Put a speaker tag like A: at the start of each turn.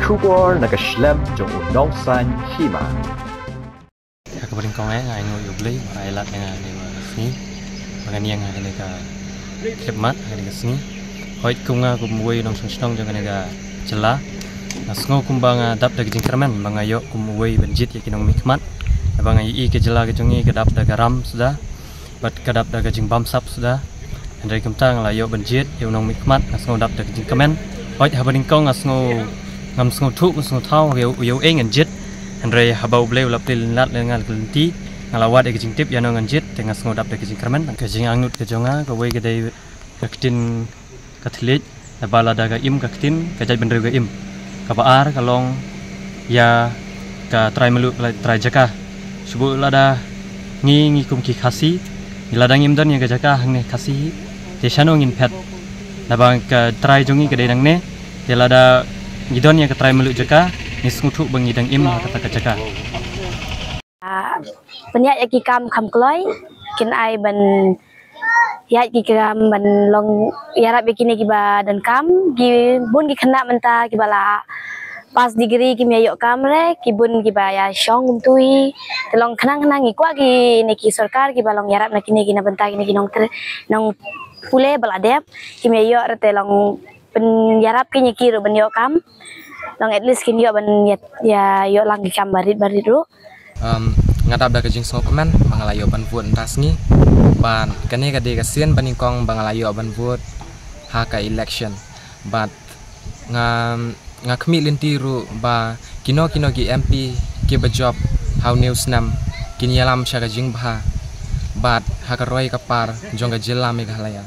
A: 出国那个 slam 中农山戏嘛。
B: Kabarin kong ngai ngo yubli ai lat nga ni sni magani nga ni ka khidmat ni sni hoit kunga kumwei nong song jang ni ga jela nasngo kumbanga dap dag jingkramen mangayo kumwei benjit ya kinong mikmat abang ai ke jela ke jongi ke dap dag garam sudah bat kadap dag jing bamsap sudah andai kumtang la yo benjit yo nong mikmat nasngo dap dag jingkramen hoit habarin kong nasngo ngam sngo thu sngo thau yo eng anjit Andre habau bleu lapil lat dengan kelenti ngalawat ke jingtip ya nong anjit dengan ngodap ke jingkramen ke jing angut ke jonga ke wei ke dai kaktin kathilit bala daga im kaktin ke jai bener ke im ka baar kalong ya ka try melu try jaka subu lada ngi kum ki khasi ladang im dan yang ke jaka hang ne khasi te shanong in pet labang ke try jongi ke dai nang ne te lada ngidon yang ke try melu jaka nismutu bangidang im kata kacaka
C: penyak yaki kam kam kloi kin ai ban ya ki kam ban long yarap yakini ki ba dan kam gi bun ki khana menta ki bala pas degree ki meyok kam re ki bun ki ba ya shong tui telong khanang khanang ikwa ki neki sarkar ki balong yarap nakini ki na benta ki nong pule bala dep ki meyok re telong pen yarap ki neki ro ban yok kam long at least kin yo ban ya yo lang kam barit ru
D: ngadap da kajing so kemen bangalayo ban vuot tasngi ban kane kade kasien baningkong bangalayo ban vuot haka election but nga khmi linti ru ba kino ki MP ki ba job how news nam kin yalam sha kajing bha but haka roi kapar jonga jilla meghalaya